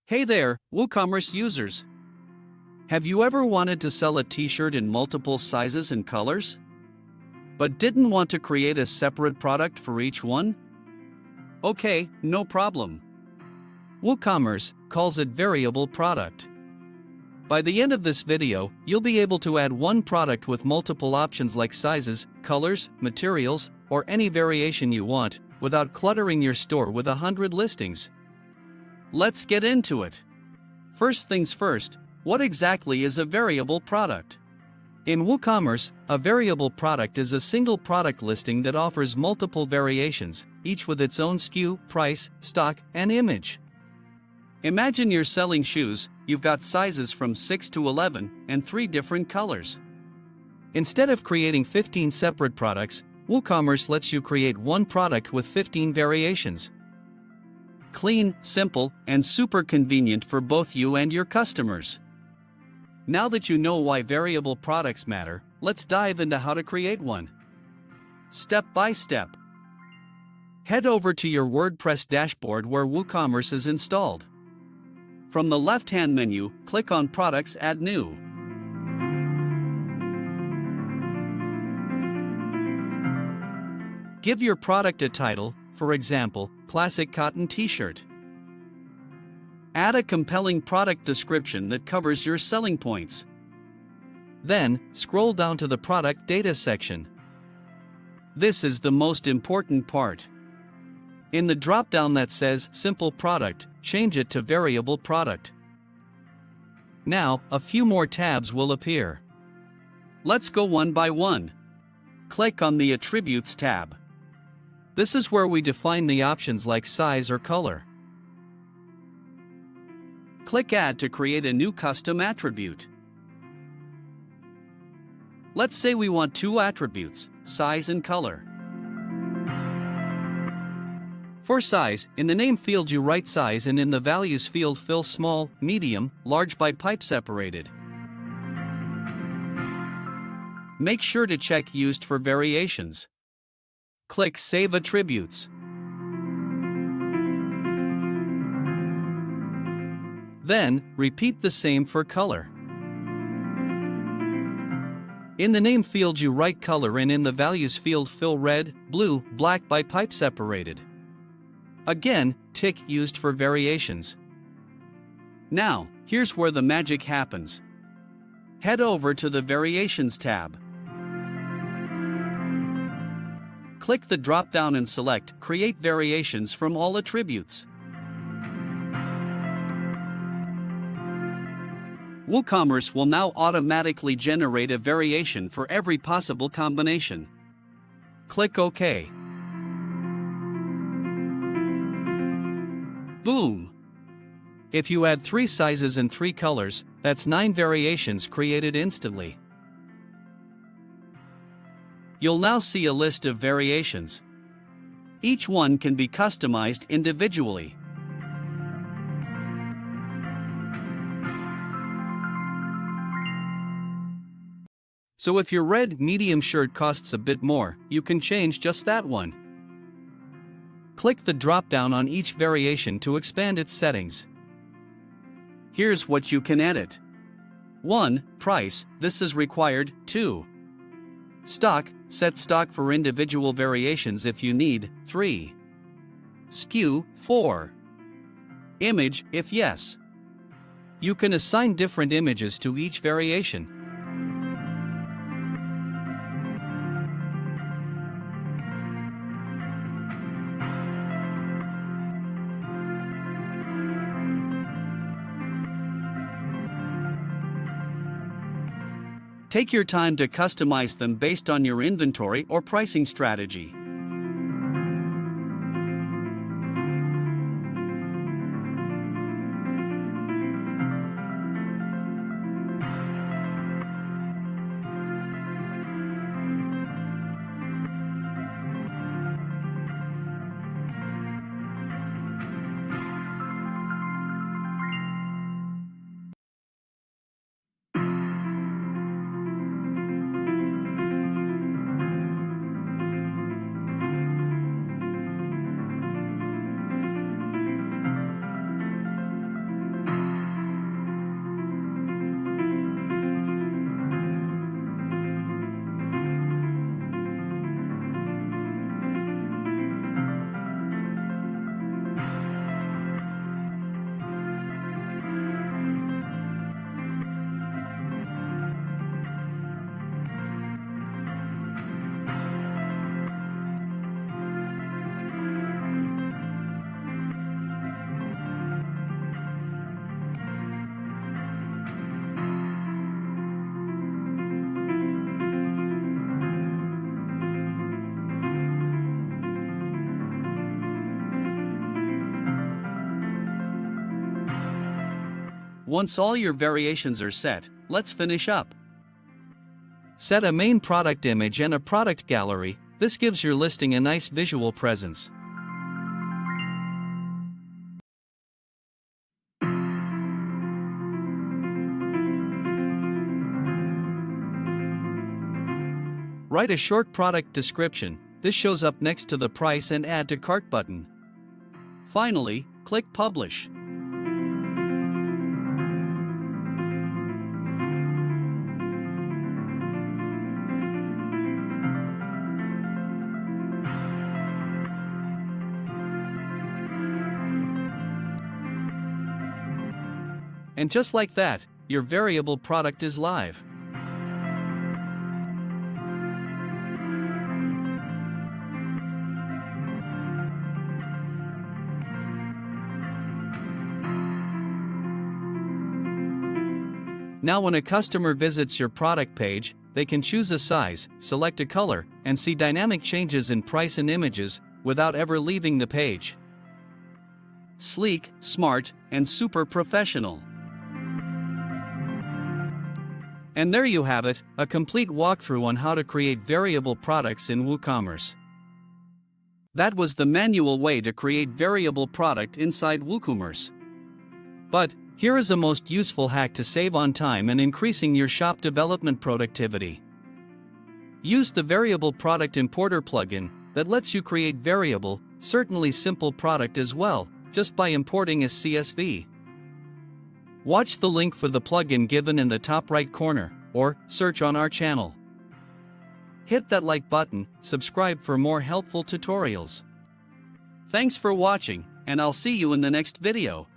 Hey there, Woocommerce users! Have you ever wanted to sell a t-shirt in multiple sizes and colors, but didn't want to create a separate product for each one? Okay, no problem. Woocommerce calls it variable product. By the end of this video, you'll be able to add one product with multiple options like sizes, colors, materials, or any variation you want, without cluttering your store with 100 listings. Let's get into it. First things first, what exactly is a variable product? In Woocommerce, a variable product is a single product listing that offers multiple variations, each with its own SKU, price, stock, and image. Imagine you're selling shoes. You've got sizes from 6 to 11 and 3 different colors. Instead of creating 15 separate products, Woocommerce lets you create one product with 15 variations. Clean, simple, and super convenient for both you and your customers. Now that you know why variable products matter, let's dive into how to create one. Step by step. Head over to your WordPress dashboard where Woocommerce is installed. From the left-hand menu, click on Products, Add New. Give your product a title, for example, Classic Cotton T-shirt. Add a compelling product description that covers your selling points. Then, scroll down to the Product Data section. This is the most important part. In the drop-down that says Simple Product, change it to Variable Product. Now, a few more tabs will appear. Let's go one by one. Click on the Attributes tab. This is where we define the options like size or color. Click Add to create a new custom attribute. Let's say we want 2 attributes, size and color. For size, in the name field you write size and in the values field fill small, medium, large by pipe separated. Make sure to check Used for variations. Click Save Attributes. Then, repeat the same for color. In the name field you write color and in the values field fill red, blue, black by pipe separated. Again, tick Used for variations. Now, here's where the magic happens. Head over to the Variations tab. Click the drop-down and select Create Variations from all attributes. Woocommerce will now automatically generate a variation for every possible combination. Click OK. Boom! If you add 3 sizes and 3 colors, that's 9 variations created instantly. You'll now see a list of variations. Each one can be customized individually. So if your red medium shirt costs a bit more, you can change just that one. Click the drop-down on each variation to expand its settings. Here's what you can edit. 1. Price, this is required. 2. Stock, set stock for individual variations if you need. 3. SKU, 4. Image, if yes. You can assign different images to each variation. Take your time to customize them based on your inventory or pricing strategy. Once all your variations are set, let's finish up. Set a main product image and a product gallery. This gives your listing a nice visual presence. Write a short product description. This shows up next to the price and add to cart button. Finally, click Publish. And just like that, your variable product is live. Now when a customer visits your product page, they can choose a size, select a color, and see dynamic changes in price and images without ever leaving the page. Sleek, smart, and super professional. And there you have it, a complete walkthrough on how to create variable products in Woocommerce. That was the manual way to create variable product inside Woocommerce. But here is a most useful hack to save on time and increasing your shop development productivity. Use the Variable Product Importer plugin that lets you create variable, certainly simple product as well, just by importing a CSV. Watch the link for the plugin given in the top right corner, or search on our channel. Hit that like button, subscribe for more helpful tutorials. Thanks for watching, and I'll see you in the next video.